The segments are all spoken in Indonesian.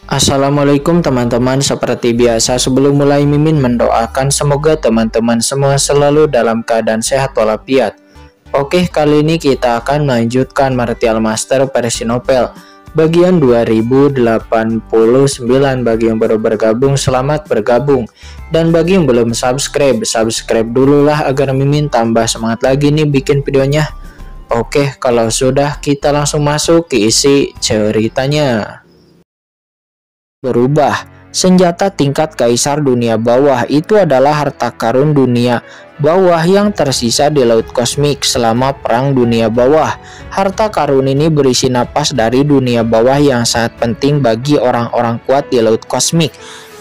Assalamualaikum teman-teman, seperti biasa sebelum mulai Mimin mendoakan semoga teman-teman semua selalu dalam keadaan sehat walafiat. Oke, kali ini kita akan melanjutkan Martial Master versi novel bagian 2089. Bagi yang baru bergabung, selamat bergabung. Dan bagi yang belum subscribe dulu lah agar Mimin tambah semangat lagi nih bikin videonya. Oke, kalau sudah kita langsung masuk ke isi ceritanya. Berubah. Senjata tingkat kaisar dunia bawah itu adalah harta karun dunia bawah yang tersisa di laut kosmik selama perang dunia bawah. Harta karun ini berisi napas dari dunia bawah yang sangat penting bagi orang-orang kuat di laut kosmik,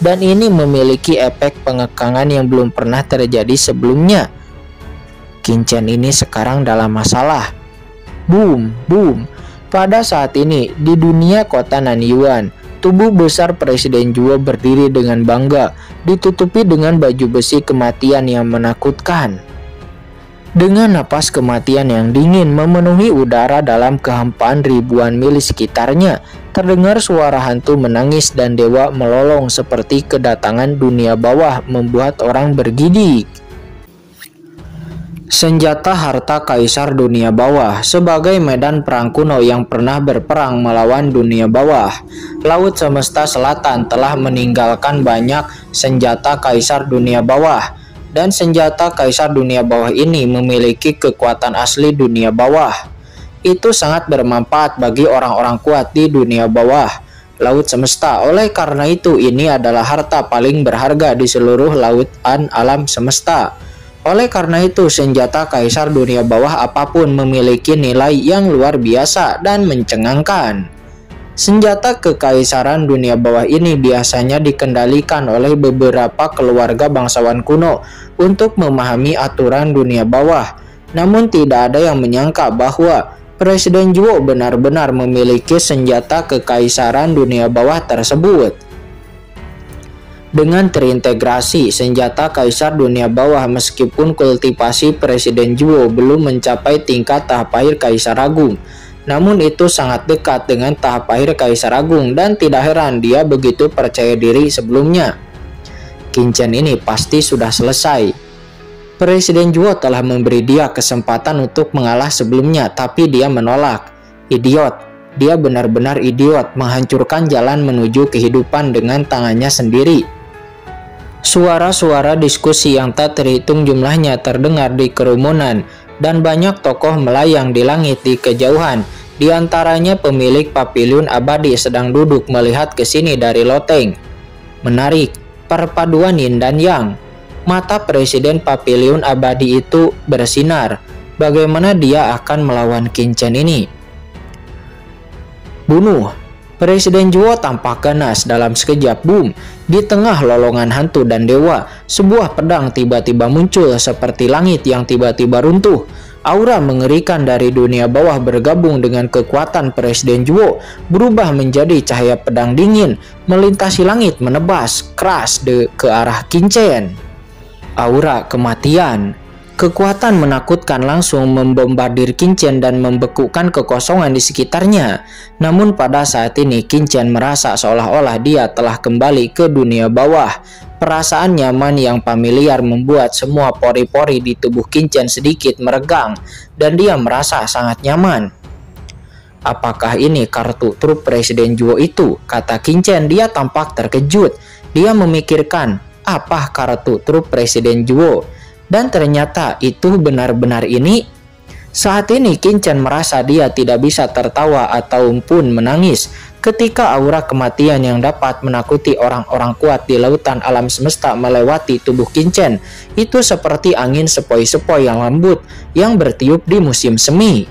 dan ini memiliki efek pengekangan yang belum pernah terjadi sebelumnya. Qinchen ini sekarang dalam masalah. Boom, boom. Pada saat ini di dunia kota Nanyuan, tubuh besar Presiden Zhuo berdiri dengan bangga, ditutupi dengan baju besi kematian yang menakutkan. Dengan napas kematian yang dingin memenuhi udara dalam kehampaan ribuan mil sekitarnya, terdengar suara hantu menangis dan dewa melolong seperti kedatangan dunia bawah membuat orang bergidik. Senjata harta kaisar dunia bawah sebagai medan perang kuno yang pernah berperang melawan dunia bawah. Laut semesta selatan telah meninggalkan banyak senjata kaisar dunia bawah, dan senjata kaisar dunia bawah ini memiliki kekuatan asli dunia bawah. Itu sangat bermanfaat bagi orang-orang kuat di dunia bawah laut semesta. Oleh karena itu, ini adalah harta paling berharga di seluruh lautan alam semesta. Oleh karena itu, senjata kaisar dunia bawah apapun memiliki nilai yang luar biasa dan mencengangkan. Senjata kekaisaran dunia bawah ini biasanya dikendalikan oleh beberapa keluarga bangsawan kuno untuk memahami aturan dunia bawah. Namun tidak ada yang menyangka bahwa Presiden Zhuo benar-benar memiliki senjata kekaisaran dunia bawah tersebut. Dengan terintegrasi senjata kaisar dunia bawah, meskipun kultivasi Presiden Zhuo belum mencapai tingkat tahap akhir kaisar agung, namun itu sangat dekat dengan tahap akhir kaisar agung, dan tidak heran dia begitu percaya diri sebelumnya. Qinchen ini pasti sudah selesai. Presiden Zhuo telah memberi dia kesempatan untuk mengalah sebelumnya, tapi dia menolak. Idiot. Dia benar-benar idiot, menghancurkan jalan menuju kehidupan dengan tangannya sendiri. Suara-suara diskusi yang tak terhitung jumlahnya terdengar di kerumunan, dan banyak tokoh melayang di langit di kejauhan. Di antaranya pemilik Papiliun Abadi sedang duduk melihat ke sini dari loteng. Menarik, perpaduan yin dan yang. Mata Presiden Papiliun Abadi itu bersinar. Bagaimana dia akan melawan Qinchen ini? Bunuh. Presiden Zhuo tampak ganas. Dalam sekejap, boom, di tengah lolongan hantu dan dewa, sebuah pedang tiba-tiba muncul seperti langit yang tiba-tiba runtuh. Aura mengerikan dari dunia bawah bergabung dengan kekuatan Presiden Zhuo berubah menjadi cahaya pedang dingin, melintasi langit menebas keras ke arah Qinchen. Aura kematian. Kekuatan menakutkan langsung membombardir Qinchen dan membekukan kekosongan di sekitarnya. Namun pada saat ini Qinchen merasa seolah-olah dia telah kembali ke dunia bawah. Perasaan nyaman yang familiar membuat semua pori-pori di tubuh Qinchen sedikit meregang, dan dia merasa sangat nyaman. Apakah ini kartu truf Presiden Zhuo itu? Kata Qinchen. Dia tampak terkejut. Dia memikirkan, apa kartu truf Presiden Zhuo? Dan ternyata itu benar-benar ini. Saat ini Qinchen merasa dia tidak bisa tertawa ataupun menangis ketika aura kematian yang dapat menakuti orang-orang kuat di lautan alam semesta melewati tubuh Qinchen. Itu seperti angin sepoi-sepoi yang lembut yang bertiup di musim semi.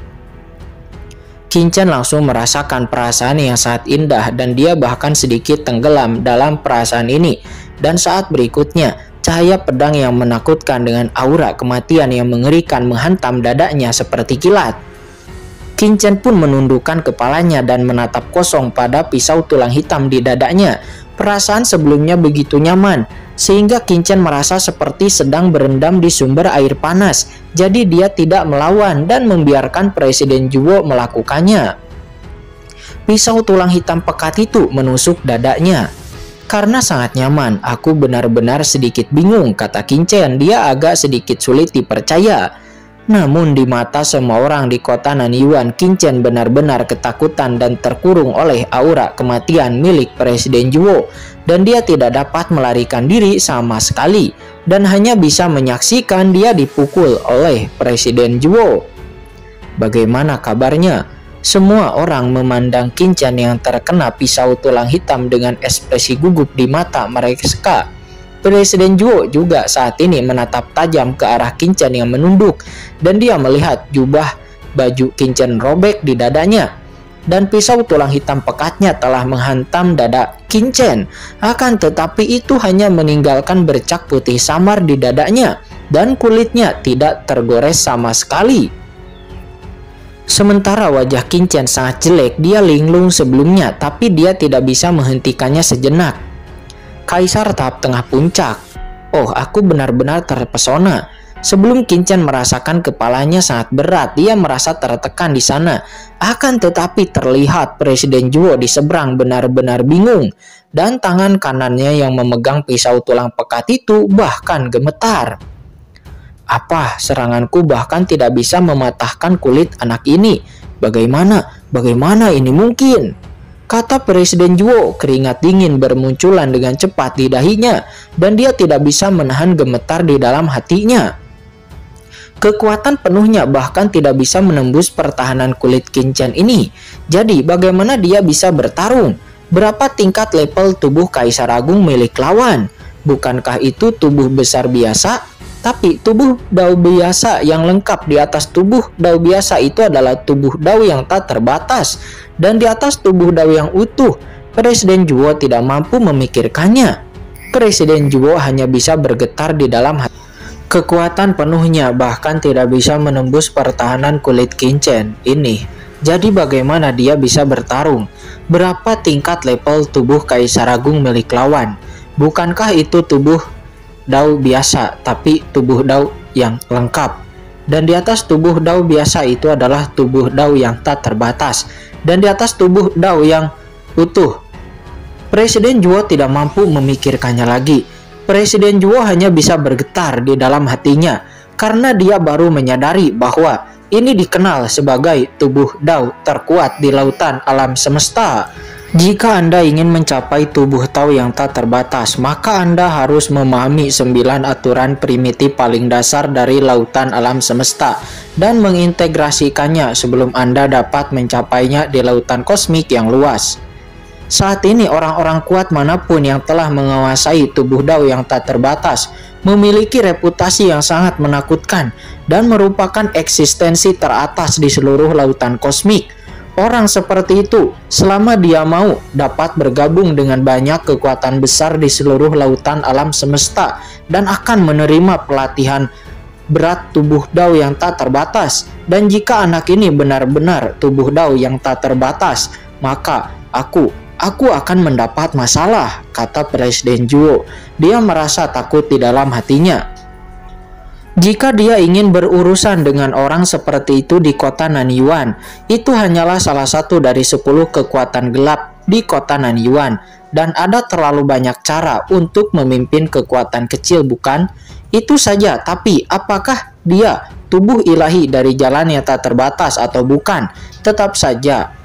Qinchen langsung merasakan perasaan yang sangat indah, dan dia bahkan sedikit tenggelam dalam perasaan ini. Dan saat berikutnya, cahaya pedang yang menakutkan dengan aura kematian yang mengerikan menghantam dadanya seperti kilat. Qinchen pun menundukkan kepalanya dan menatap kosong pada pisau tulang hitam di dadanya. Perasaan sebelumnya begitu nyaman, sehingga Qinchen merasa seperti sedang berendam di sumber air panas. Jadi dia tidak melawan dan membiarkan Presiden Zhuo melakukannya. Pisau tulang hitam pekat itu menusuk dadanya. Karena sangat nyaman, aku benar-benar sedikit bingung, kata Qin-chen. Dia agak sedikit sulit dipercaya. Namun di mata semua orang di kota Nanyuan, Qin-chen benar-benar ketakutan dan terkurung oleh aura kematian milik Presiden Zhuo, dan dia tidak dapat melarikan diri sama sekali dan hanya bisa menyaksikan dia dipukul oleh Presiden Zhuo. Bagaimana kabarnya? Semua orang memandang Qin-chen yang terkena pisau tulang hitam dengan ekspresi gugup di mata mereka. Presiden Zhuo juga saat ini menatap tajam ke arah Qin-chen yang menunduk, dan dia melihat jubah baju Qin-chen robek di dadanya, dan pisau tulang hitam pekatnya telah menghantam dada Qin-chen. Akan tetapi itu hanya meninggalkan bercak putih samar di dadanya, dan kulitnya tidak tergores sama sekali. Sementara wajah Qin-chen sangat jelek, dia linglung sebelumnya, tapi dia tidak bisa menghentikannya sejenak. Kaisar tahap tengah puncak. Oh, aku benar-benar terpesona. Sebelum Qin-chen merasakan kepalanya sangat berat, dia merasa tertekan di sana. Akan tetapi terlihat Presiden Zhuo di seberang benar-benar bingung, dan tangan kanannya yang memegang pisau tulang pekat itu bahkan gemetar. Apa, seranganku bahkan tidak bisa mematahkan kulit anak ini? Bagaimana ini mungkin? Kata Presiden Zhuo. Keringat dingin bermunculan dengan cepat di dahinya, dan dia tidak bisa menahan gemetar di dalam hatinya. Kekuatan penuhnya bahkan tidak bisa menembus pertahanan kulit Qin-chen ini. Jadi bagaimana dia bisa bertarung? Berapa tingkat level tubuh Kaisar Agung milik lawan? Bukankah itu tubuh besar biasa? Tapi tubuh Dao biasa yang lengkap di atas tubuh Dao biasa itu adalah tubuh Dao yang tak terbatas. Dan di atas tubuh Dao yang utuh, Presiden Zhuo tidak mampu memikirkannya. Presiden Zhuo hanya bisa bergetar di dalam hati. Kekuatan penuhnya bahkan tidak bisa menembus pertahanan kulit Qin-chen ini. Jadi bagaimana dia bisa bertarung? Berapa tingkat level tubuh Kaisar Agung milik lawan? Bukankah itu tubuh Dao biasa, tapi tubuh Dao yang lengkap? Dan di atas tubuh Dao biasa itu adalah tubuh Dao yang tak terbatas, dan di atas tubuh Dao yang utuh. Presiden Zhuo tidak mampu memikirkannya lagi. Presiden Zhuo hanya bisa bergetar di dalam hatinya, karena dia baru menyadari bahwa ini dikenal sebagai tubuh Dao terkuat di lautan alam semesta. Jika Anda ingin mencapai tubuh Dao yang tak terbatas, maka Anda harus memahami 9 aturan primitif paling dasar dari lautan alam semesta dan mengintegrasikannya sebelum Anda dapat mencapainya di lautan kosmik yang luas. Saat ini orang-orang kuat manapun yang telah menguasai tubuh Dao yang tak terbatas memiliki reputasi yang sangat menakutkan dan merupakan eksistensi teratas di seluruh lautan kosmik. Orang seperti itu, selama dia mau, dapat bergabung dengan banyak kekuatan besar di seluruh lautan alam semesta dan akan menerima pelatihan berat tubuh Dao yang tak terbatas. Dan jika anak ini benar-benar tubuh Dao yang tak terbatas, maka aku akan mendapat masalah, kata Presiden Zhuo. Dia merasa takut di dalam hatinya. Jika dia ingin berurusan dengan orang seperti itu di kota Nanyuan, itu hanyalah salah satu dari 10 kekuatan gelap di kota Nanyuan, dan ada terlalu banyak cara untuk memimpin kekuatan kecil, bukan? Itu saja, tapi apakah dia tubuh ilahi dari jalan yang tak terbatas atau bukan? Tetap saja,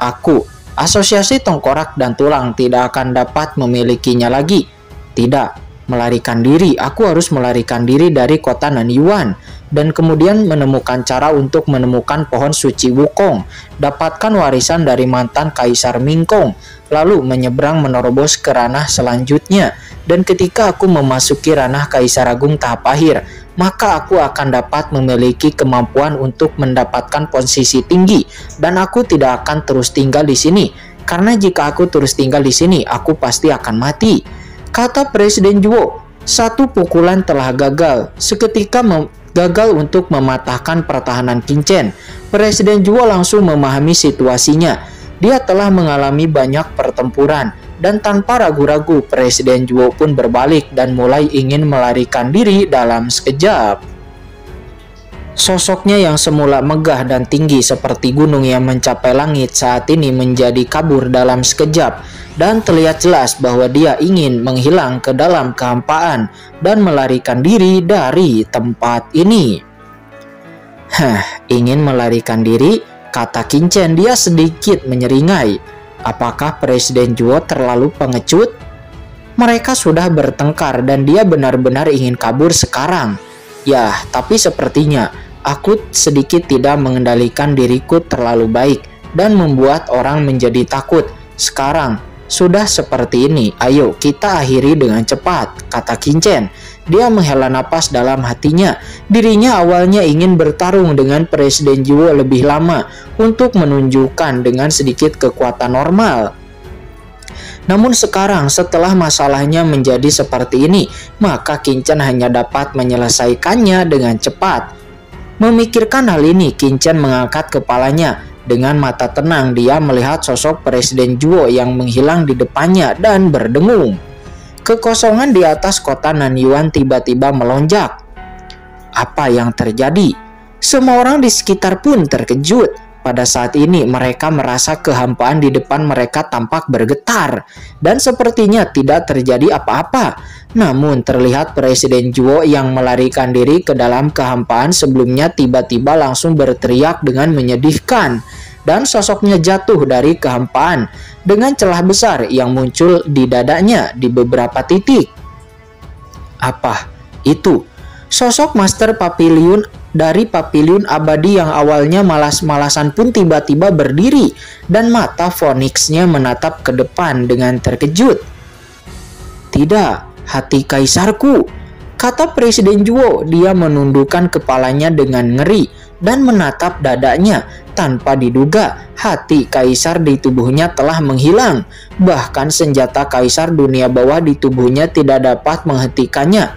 Asosiasi Tengkorak dan Tulang tidak akan dapat memilikinya lagi. Tidak. Melarikan diri, aku harus melarikan diri dari kota Nanyuan dan kemudian menemukan cara untuk menemukan pohon suci Wukong, dapatkan warisan dari mantan Kaisar Mingkong, lalu menyeberang menerobos ke ranah selanjutnya. Dan ketika aku memasuki ranah Kaisar Agung tahap akhir, maka aku akan dapat memiliki kemampuan untuk mendapatkan posisi tinggi, dan aku tidak akan terus tinggal di sini, karena jika aku terus tinggal di sini, aku pasti akan mati, kata Presiden Zhuo. Satu pukulan telah gagal, seketika gagal untuk mematahkan pertahanan Qin-chen. Presiden Zhuo langsung memahami situasinya. Dia telah mengalami banyak pertempuran, dan tanpa ragu-ragu Presiden Zhuo pun berbalik dan mulai ingin melarikan diri dalam sekejap. Sosoknya yang semula megah dan tinggi seperti gunung yang mencapai langit saat ini menjadi kabur dalam sekejap, dan terlihat jelas bahwa dia ingin menghilang ke dalam kehampaan dan melarikan diri dari tempat ini. Ingin melarikan diri, kata Qin-Chen. Dia sedikit menyeringai. Apakah Presiden Zhuo terlalu pengecut? Mereka sudah bertengkar dan dia benar-benar ingin kabur sekarang. Ya, tapi sepertinya aku sedikit tidak mengendalikan diriku terlalu baik dan membuat orang menjadi takut. Sekarang sudah seperti ini, ayo kita akhiri dengan cepat, kata Qin-Chen. Dia menghela napas dalam hatinya. Dirinya awalnya ingin bertarung dengan Presiden Zhuo lebih lama untuk menunjukkan dengan sedikit kekuatan normal. Namun sekarang setelah masalahnya menjadi seperti ini, maka Qin-Chen hanya dapat menyelesaikannya dengan cepat. Memikirkan hal ini, Qin-Chen mengangkat kepalanya. Dengan mata tenang, dia melihat sosok Presiden Zhuo yang menghilang di depannya dan berdengung. Kekosongan di atas kota Nanyuan tiba-tiba melonjak. Apa yang terjadi? Semua orang di sekitar pun terkejut. Pada saat ini mereka merasa kehampaan di depan mereka tampak bergetar dan sepertinya tidak terjadi apa-apa. Namun terlihat Presiden Zhuo yang melarikan diri ke dalam kehampaan sebelumnya tiba-tiba langsung berteriak dengan menyedihkan, dan sosoknya jatuh dari kehampaan dengan celah besar yang muncul di dadanya di beberapa titik. Apa itu? Sosok Master Papiliun dari Papiliun Abadi yang awalnya malas-malasan pun tiba-tiba berdiri dan mata Phoenix-nya menatap ke depan dengan terkejut. Tidak, hati kaisarku, kata Presiden Zhuo. Dia menundukkan kepalanya dengan ngeri dan menatap dadanya. Tanpa diduga, hati kaisar di tubuhnya telah menghilang. Bahkan senjata kaisar dunia bawah di tubuhnya tidak dapat menghentikannya,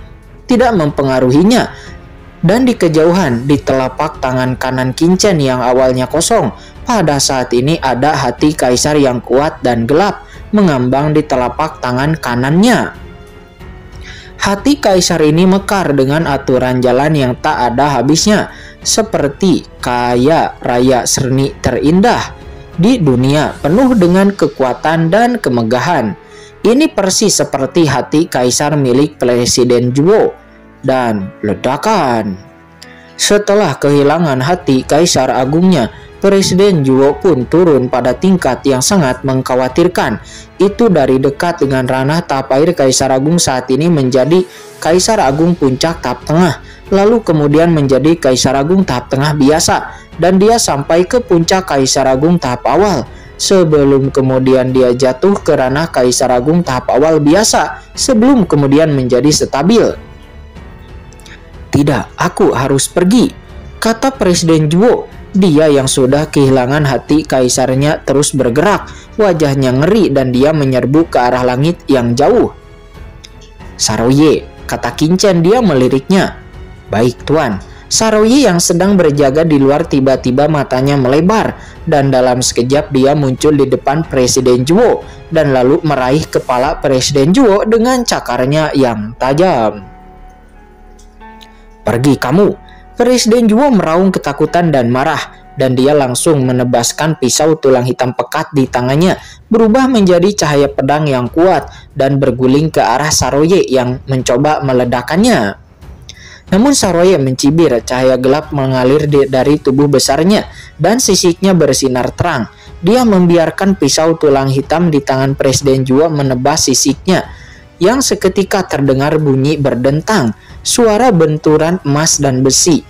tidak mempengaruhinya. Dan di kejauhan, di telapak tangan kanan Qin-Chen yang awalnya kosong, pada saat ini ada hati kaisar yang kuat dan gelap mengambang di telapak tangan kanannya. Hati kaisar ini mekar dengan aturan jalan yang tak ada habisnya, seperti kaya raya serni terindah di dunia, penuh dengan kekuatan dan kemegahan. Ini persis seperti hati kaisar milik Presiden Zhuo. Dan ledakan. Setelah kehilangan hati kaisar agungnya, Presiden Zhuo pun turun pada tingkat yang sangat mengkhawatirkan. Itu dari dekat dengan ranah tahap air kaisar agung saat ini menjadi kaisar agung puncak tahap tengah, lalu kemudian menjadi kaisar agung tahap tengah biasa, dan dia sampai ke puncak kaisar agung tahap awal, sebelum kemudian dia jatuh ke ranah kaisar agung tahap awal biasa, sebelum kemudian menjadi stabil. Tidak, aku harus pergi, kata Presiden Zhuo. Dia yang sudah kehilangan hati kaisarnya terus bergerak, wajahnya ngeri dan dia menyerbu ke arah langit yang jauh. Saroye, kata Qin-Chen, dia meliriknya. Baik tuan. Saroye yang sedang berjaga di luar tiba-tiba matanya melebar dan dalam sekejap dia muncul di depan Presiden Zhuo dan lalu meraih kepala Presiden Zhuo dengan cakarnya yang tajam. Pergi kamu. Presiden Zhuo meraung ketakutan dan marah, dan dia langsung menebaskan pisau tulang hitam pekat di tangannya, berubah menjadi cahaya pedang yang kuat dan berguling ke arah Saroye yang mencoba meledakannya. Namun Saroye mencibir, cahaya gelap mengalir dari tubuh besarnya dan sisiknya bersinar terang. Dia membiarkan pisau tulang hitam di tangan Presiden Zhuo menebas sisiknya, yang seketika terdengar bunyi berdentang. Suara benturan emas dan besi,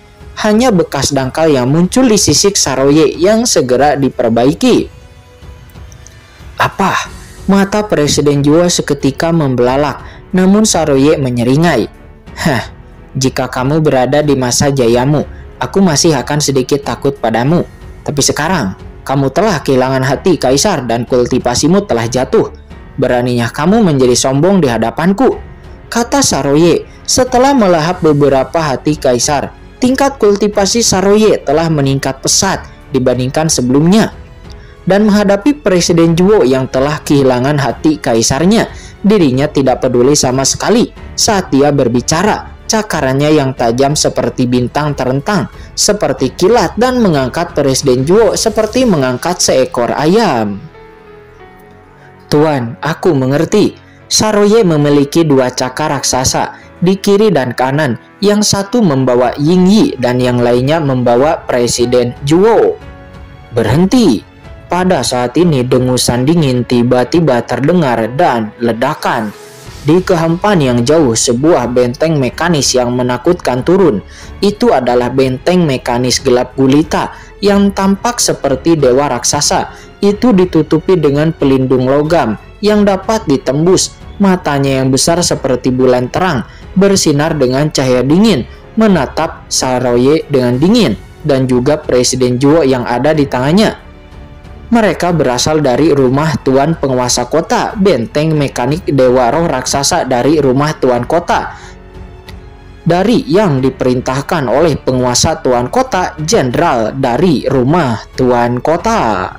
hanya bekas dangkal yang muncul di sisik Saroye yang segera diperbaiki. Apa? Mata Presiden Zhuo seketika membelalak, namun Saroye menyeringai. Jika kamu berada di masa jayamu, aku masih akan sedikit takut padamu. Tapi sekarang, kamu telah kehilangan hati kaisar dan kultivasimu telah jatuh. Beraninya kamu menjadi sombong di hadapanku, kata Saroye. Setelah melahap beberapa hati kaisar, tingkat kultivasi Saroye telah meningkat pesat dibandingkan sebelumnya. Dan menghadapi Presiden Zhuo yang telah kehilangan hati kaisarnya, dirinya tidak peduli sama sekali saat dia berbicara. Cakarannya yang tajam seperti bintang terentang, seperti kilat, dan mengangkat Presiden Zhuo seperti mengangkat seekor ayam. Tuan, aku mengerti. Saroye memiliki 2 cakar raksasa di kiri dan kanan, yang satu membawa Ying Yi dan yang lainnya membawa Presiden Zhuo. Berhenti. Pada saat ini dengusan dingin tiba-tiba terdengar dan ledakan. Di kehampaan yang jauh, sebuah benteng mekanis yang menakutkan turun. Itu adalah benteng mekanis gelap gulita yang tampak seperti dewa raksasa. Itu ditutupi dengan pelindung logam yang dapat ditembus. Matanya yang besar seperti bulan terang bersinar dengan cahaya dingin, menatap Saroye dengan dingin dan juga Presiden Zhuo yang ada di tangannya. Mereka berasal dari rumah Tuan Penguasa Kota, benteng mekanik Dewa Roh Raksasa dari rumah Tuan Kota. Dari yang diperintahkan oleh Penguasa Tuan Kota, Jenderal dari rumah Tuan Kota.